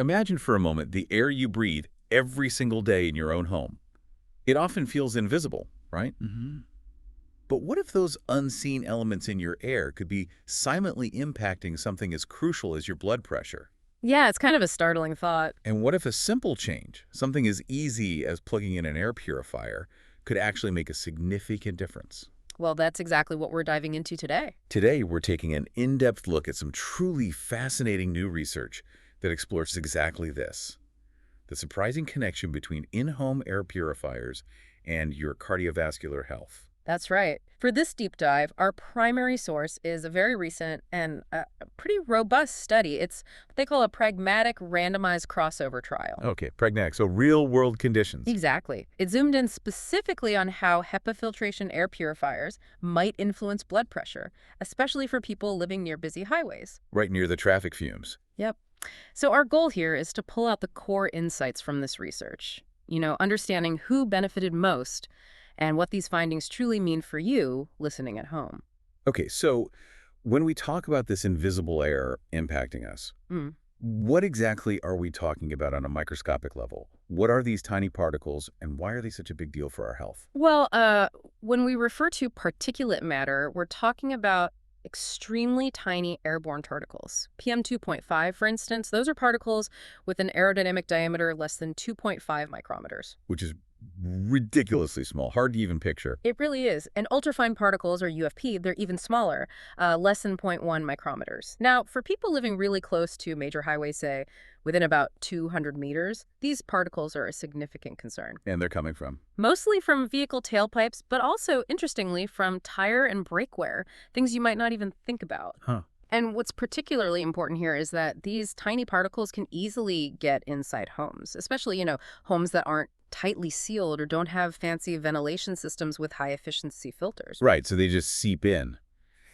Imagine for a moment the air you breathe every single day in your own home. It often feels invisible, right? But what if those unseen elements in your air could be silently impacting something as crucial as your blood pressure? Yeah, it's kind of a startling thought. And what if a simple change, something as easy as plugging in an air purifier, could actually make a significant difference? Well, that's exactly what we're diving into today. Today, we're taking an in-depth look at some truly fascinating new research that explores exactly this: the surprising connection between in-home air purifiers and your cardiovascular health. That's right. For this deep dive, our primary source is a very recent and pretty robust study. It's what they call a pragmatic randomized crossover trial. Okay, pragmatic, so real-world conditions. Exactly. It zoomed in specifically on how HEPA filtration air purifiers might influence blood pressure, especially for people living near busy highways. Right near the traffic fumes. Yep. So our goal here is to pull out the core insights from this research. Understanding who benefited most and what these findings truly mean for you listening at home. Okay, so when we talk about this invisible air impacting us, Mm. what exactly are we talking about on a microscopic level? What are these tiny particles, and why are they such a big deal for our health? Well, when we refer to particulate matter, we're talking about extremely tiny airborne particles. PM2.5, for instance, those are particles with an aerodynamic diameter less than 2.5 micrometers. Which is ridiculously small, hard to even picture. It really is. And ultrafine particles, or UFP, they're even smaller, less than zero point 0.1 micrometers. Now, for people living really close to major highways, say, within about 200 meters, these particles are a significant concern. And they're coming from? Mostly from vehicle tailpipes, but also, interestingly, from tire and brake wear, things you might not even think about. Huh. And what's particularly important here is that these tiny particles can easily get inside homes, especially, homes that aren't tightly sealed or don't have fancy ventilation systems with high-efficiency filters. Right, so they just seep in.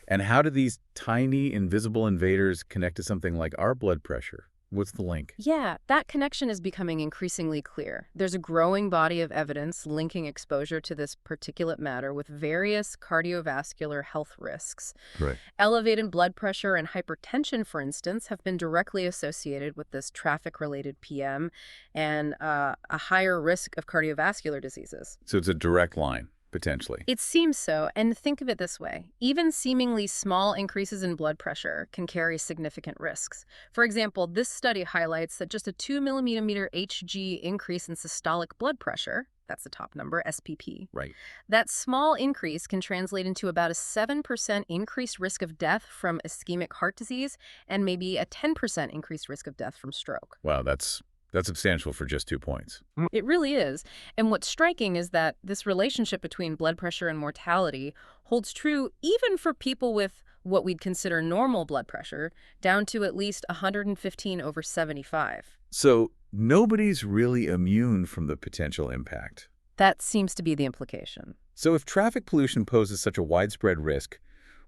And how do these tiny, invisible invaders connect to something like our blood pressure? What's the link? Yeah, that connection is becoming increasingly clear. There's a growing body of evidence linking exposure to this particulate matter with various cardiovascular health risks. Right. Elevated blood pressure and hypertension, for instance, have been directly associated with this traffic-related PM and a higher risk of cardiovascular diseases. So it's a direct line, potentially. It seems so, and think of it this way. Even seemingly small increases in blood pressure can carry significant risks. For example, this study highlights that just a 2 millimeter Hg increase in systolic blood pressure, that's the top number, SPP, Right. that small increase can translate into about a 7% increased risk of death from ischemic heart disease and maybe a 10% increased risk of death from stroke. Wow, that's substantial for just 2 points. It really is. And what's striking is that this relationship between blood pressure and mortality holds true even for people with what we'd consider normal blood pressure, down to at least 115/75. So nobody's really immune from the potential impact. That seems to be the implication. So if traffic pollution poses such a widespread risk,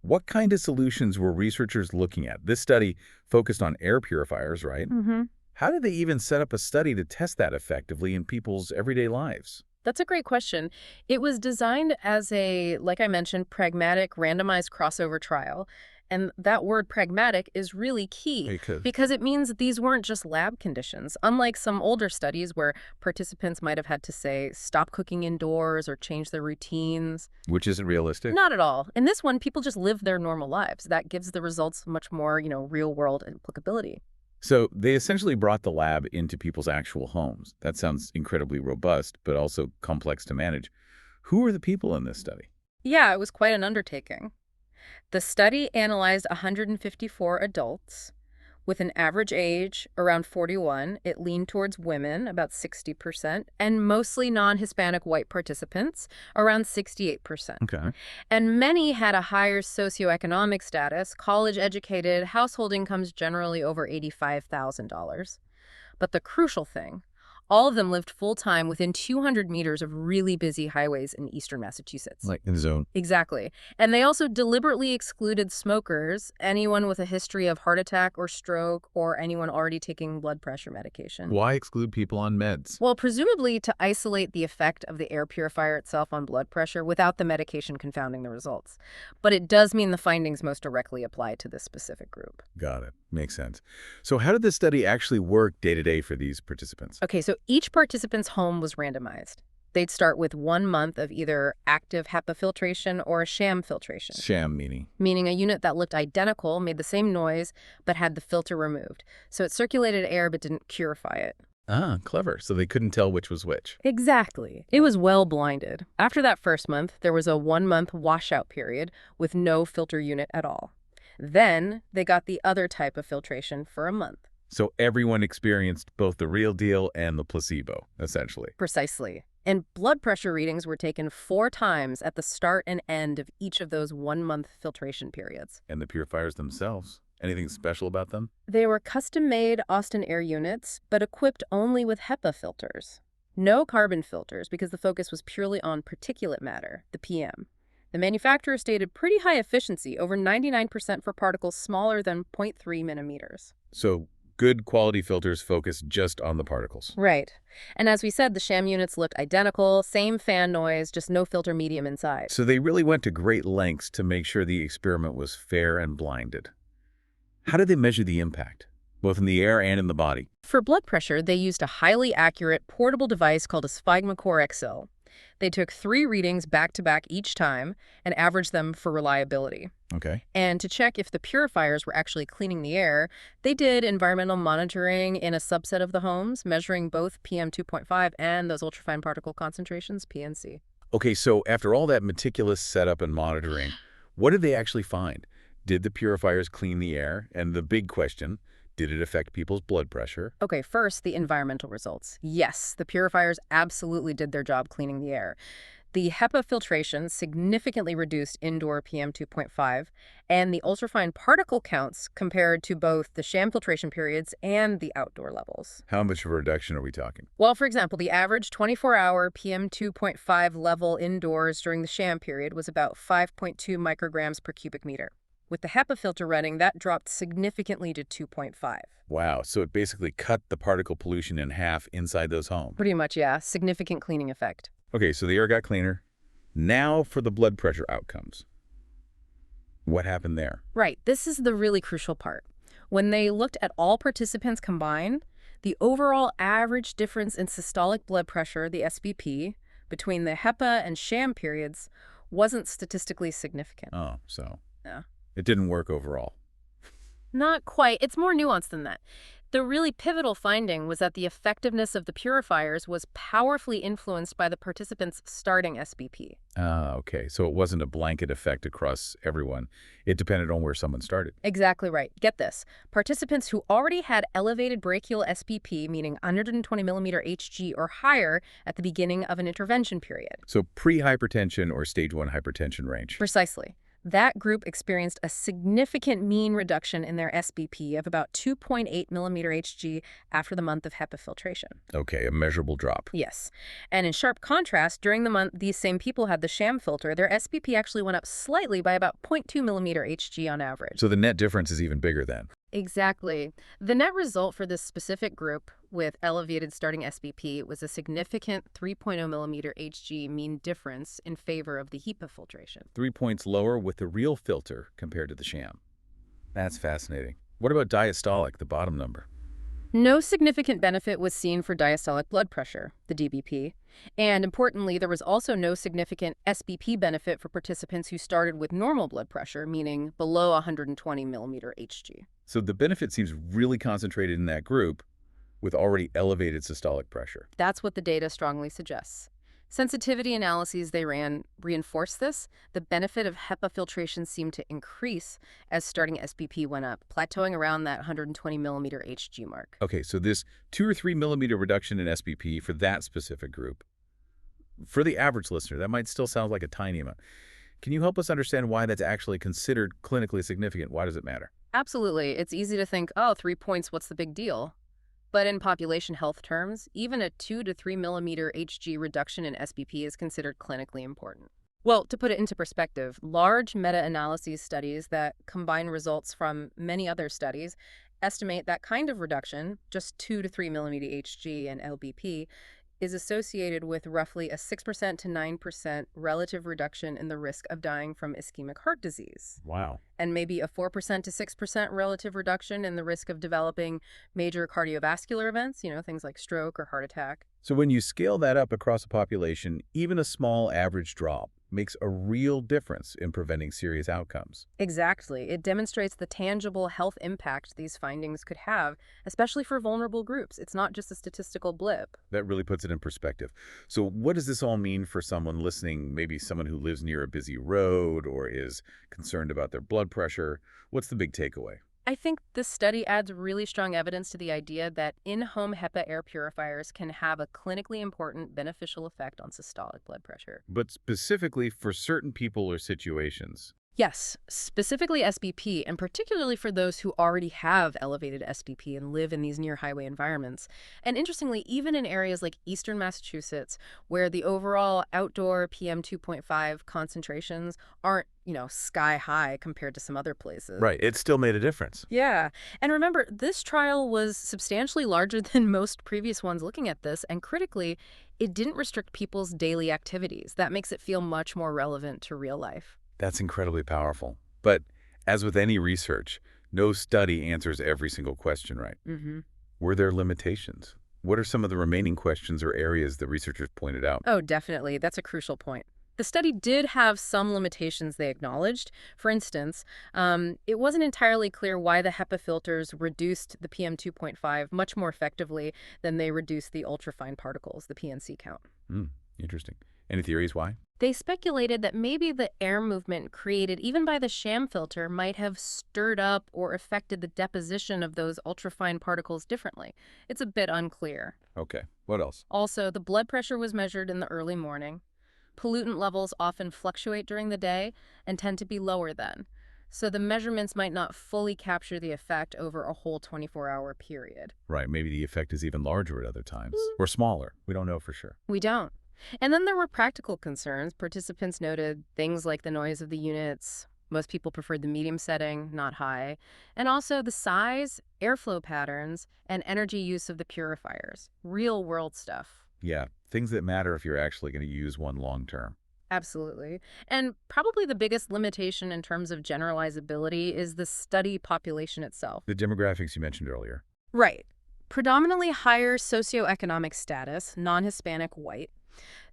what kind of solutions were researchers looking at? This study focused on air purifiers, right? Mm-hmm. How did they even set up a study to test that effectively in people's everyday lives? That's a great question. It was designed as a, like I mentioned, pragmatic randomized crossover trial. And that word pragmatic is really key because it means that these weren't just lab conditions. Unlike some older studies where participants might have had to say, stop cooking indoors or change their routines. Which isn't realistic. Not at all. In this one, people just live their normal lives. That gives the results much more, real world applicability. So they essentially brought the lab into people's actual homes. That sounds incredibly robust, but also complex to manage. Who are the people in this study? Yeah, it was quite an undertaking. The study analyzed 154 adults with an average age around 41. It leaned towards women, about 60%, and mostly non-Hispanic white participants, around 68%. Okay. And many had a higher socioeconomic status, college-educated, household incomes generally over $85,000. But the crucial thing, all of them lived full-time within 200 meters of really busy highways in eastern Massachusetts. Like in the zone. Exactly. And they also deliberately excluded smokers, anyone with a history of heart attack or stroke, or anyone already taking blood pressure medication. Why exclude people on meds? Well, presumably to isolate the effect of the air purifier itself on blood pressure without the medication confounding the results. But it does mean the findings most directly apply to this specific group. Got it. Makes sense. So how did this study actually work day to day for these participants? Okay, so each participant's home was randomized. They'd start with 1 month of either active HEPA filtration or a sham filtration, Sham meaning? meaning a unit that looked identical, made the same noise, but had the filter removed. So it circulated air but didn't purify it. Ah, clever. So they couldn't tell which was which. Exactly. It was well blinded. After that first month, there was a 1 month washout period with no filter unit at all. Then they got the other type of filtration for a month. So everyone experienced both the real deal and the placebo, essentially. Precisely. And blood pressure readings were taken 4 times at the start and end of each of those 1 month filtration periods. And the purifiers themselves? Anything special about them? They were custom-made Austin Air units, but equipped only with HEPA filters. No carbon filters because the focus was purely on particulate matter, the PM. The manufacturer stated pretty high efficiency, over 99% for particles smaller than 0.3 nanometers. So good quality filters focus just on the particles. Right. And as we said, the sham units looked identical, same fan noise, just no filter medium inside. So they really went to great lengths to make sure the experiment was fair and blinded. How did they measure the impact, both in the air and in the body? For blood pressure, they used a highly accurate portable device called a Sphygmocore XL. They took 3 readings back-to-back each time and averaged them for reliability. Okay. And to check if the purifiers were actually cleaning the air, they did environmental monitoring in a subset of the homes, measuring both PM2.5 and those ultrafine particle concentrations, PNC. Okay, so after all that meticulous setup and monitoring, what did they actually find? Did the purifiers clean the air? And the big question, did it affect people's blood pressure? Okay, first, the environmental results. Yes, the purifiers absolutely did their job cleaning the air. The HEPA filtration significantly reduced indoor PM2.5, and the ultrafine particle counts compared to both the sham filtration periods and the outdoor levels. How much of a reduction are we talking? Well, for example, the average 24-hour PM2.5 level indoors during the sham period was about 5.2 micrograms per cubic meter. With the HEPA filter running, that dropped significantly to 2.5. Wow, so it basically cut the particle pollution in half inside those homes. Pretty much, yeah. Significant cleaning effect. Okay, so the air got cleaner. Now for the blood pressure outcomes. What happened there? Right. This is the really crucial part. When they looked at all participants combined, the overall average difference in systolic blood pressure, the SBP, between the HEPA and sham periods wasn't statistically significant. Oh, so Yeah. it didn't work overall. Not quite. It's more nuanced than that. The really pivotal finding was that the effectiveness of the purifiers was powerfully influenced by the participants' starting SBP. Ah, okay. So it wasn't a blanket effect across everyone. It depended on where someone started. Exactly right. Get this. Participants who already had elevated brachial SBP, meaning 120 millimeter Hg or higher at the beginning of an intervention period. So pre-hypertension or stage 1 hypertension range. Precisely. That group experienced a significant mean reduction in their SBP of about 2.8 millimeter Hg after the month of HEPA filtration. Okay, a measurable drop. Yes. And in sharp contrast, during the month these same people had the sham filter, their SBP actually went up slightly by about 0.2 millimeter Hg on average. So the net difference is even bigger then. Exactly. The net result for this specific group with elevated starting SBP was a significant 3.0 millimeter Hg mean difference in favor of the HEPA filtration. 3 points lower with the real filter compared to the sham. That's fascinating. What about diastolic, the bottom number? No significant benefit was seen for diastolic blood pressure, the DBP, and importantly, there was also no significant SBP benefit for participants who started with normal blood pressure, meaning below 120 millimeter Hg. So the benefit seems really concentrated in that group with already elevated systolic pressure. That's what the data strongly suggests. Sensitivity analyses they ran reinforced this. The benefit of HEPA filtration seemed to increase as starting SBP went up, plateauing around that 120 millimeter Hg mark. Okay, so this 2 or 3 millimeter reduction in SBP for that specific group. For the average listener, that might still sound like a tiny amount. Can you help us understand why that's actually considered clinically significant? Why does it matter? Absolutely. It's easy to think, oh, 3 points, what's the big deal? But in population health terms, even a 2 to 3 millimeter Hg reduction in SBP is considered clinically important. Well, to put it into perspective, large meta-analyses studies that combine results from many other studies estimate that kind of reduction, just 2 to 3 millimeter Hg in LBP, is associated with roughly a 6% to 9% relative reduction in the risk of dying from ischemic heart disease. Wow. And maybe a 4% to 6% relative reduction in the risk of developing major cardiovascular events, things like stroke or heart attack. So when you scale that up across a population, even a small average drop makes a real difference in preventing serious outcomes. Exactly. It demonstrates the tangible health impact these findings could have, especially for vulnerable groups. It's not just a statistical blip. That really puts it in perspective. So what does this all mean for someone listening, maybe someone who lives near a busy road or is concerned about their blood pressure? What's the big takeaway? I think this study adds really strong evidence to the idea that in-home HEPA air purifiers can have a clinically important beneficial effect on systolic blood pressure. But specifically for certain people or situations. Yes, specifically SBP, and particularly for those who already have elevated SBP and live in these near-highway environments. And interestingly, even in areas like eastern Massachusetts, where the overall outdoor PM 2.5 concentrations aren't, sky high compared to some other places. Right. It still made a difference. Yeah. And remember, this trial was substantially larger than most previous ones looking at this, and critically, it didn't restrict people's daily activities. That makes it feel much more relevant to real life. That's incredibly powerful. But as with any research, no study answers every single question right. Were there limitations? What are some of the remaining questions or areas the researchers pointed out? Oh, definitely. That's a crucial point. The study did have some limitations they acknowledged. For instance, it wasn't entirely clear why the HEPA filters reduced the PM 2.5 much more effectively than they reduced the ultrafine particles, the PNC count. Interesting. Any theories why? They speculated that maybe the air movement created even by the sham filter might have stirred up or affected the deposition of those ultrafine particles differently. It's a bit unclear. Okay. What else? Also, the blood pressure was measured in the early morning. Pollutant levels often fluctuate during the day and tend to be lower then. So the measurements might not fully capture the effect over a whole 24-hour period. Right. Maybe the effect is even larger at other times. Or smaller. We don't know for sure. We don't. And then there were practical concerns. Participants noted things like the noise of the units. Most people preferred the medium setting, not high. And also the size, airflow patterns, and energy use of the purifiers. Real-world stuff. Yeah, things that matter if you're actually going to use one long term. Absolutely. And probably the biggest limitation in terms of generalizability is the study population itself. The demographics you mentioned earlier. Right. Predominantly higher socioeconomic status, non-Hispanic, white.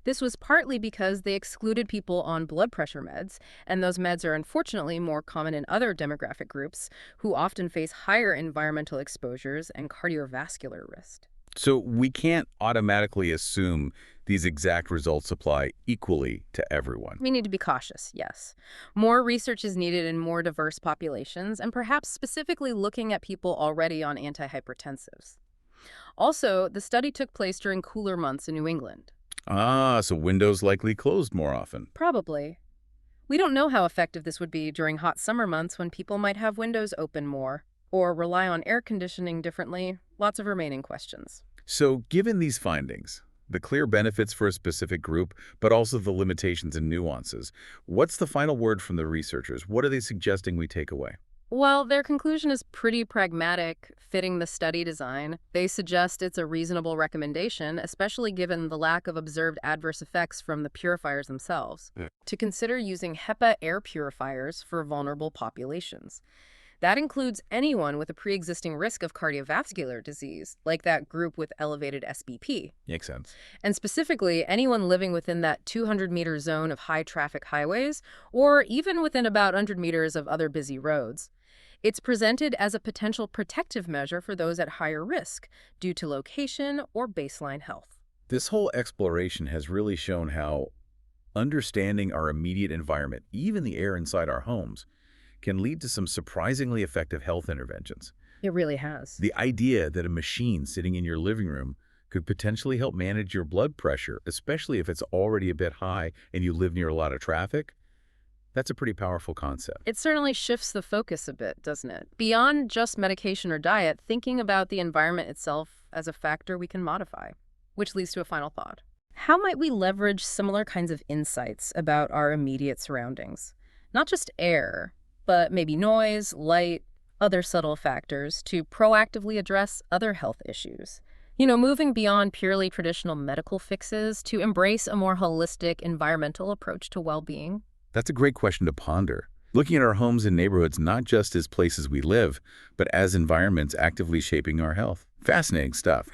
This was partly because they excluded people on blood pressure meds, and those meds are unfortunately more common in other demographic groups who often face higher environmental exposures and cardiovascular risk. So we can't automatically assume these exact results apply equally to everyone. We need to be cautious, yes. More research is needed in more diverse populations, and perhaps specifically looking at people already on antihypertensives. Also, the study took place during cooler months in New England. So windows likely closed more often. Probably. We don't know how effective this would be during hot summer months when people might have windows open more or rely on air conditioning differently. Lots of remaining questions. So given these findings, the clear benefits for a specific group, but also the limitations and nuances, what's the final word from the researchers? What are they suggesting we take away? Well, their conclusion is pretty pragmatic, fitting the study design. They suggest it's a reasonable recommendation, especially given the lack of observed adverse effects from the purifiers themselves, to consider using HEPA air purifiers for vulnerable populations. That includes anyone with a pre-existing risk of cardiovascular disease, like that group with elevated SBP. Makes sense. And specifically, anyone living within that 200-meter zone of high-traffic highways, or even within about 100 meters of other busy roads. It's presented as a potential protective measure for those at higher risk due to location or baseline health. This whole exploration has really shown how understanding our immediate environment, even the air inside our homes, can lead to some surprisingly effective health interventions. It really has. The idea that a machine sitting in your living room could potentially help manage your blood pressure, especially if it's already a bit high and you live near a lot of traffic, that's a pretty powerful concept. It certainly shifts the focus a bit, doesn't it? Beyond just medication or diet, thinking about the environment itself as a factor we can modify, which leads to a final thought. How might we leverage similar kinds of insights about our immediate surroundings? Not just air, but maybe noise, light, other subtle factors to proactively address other health issues. Moving beyond purely traditional medical fixes to embrace a more holistic environmental approach to well-being? That's a great question to ponder. Looking at our homes and neighborhoods not just as places we live, but as environments actively shaping our health. Fascinating stuff.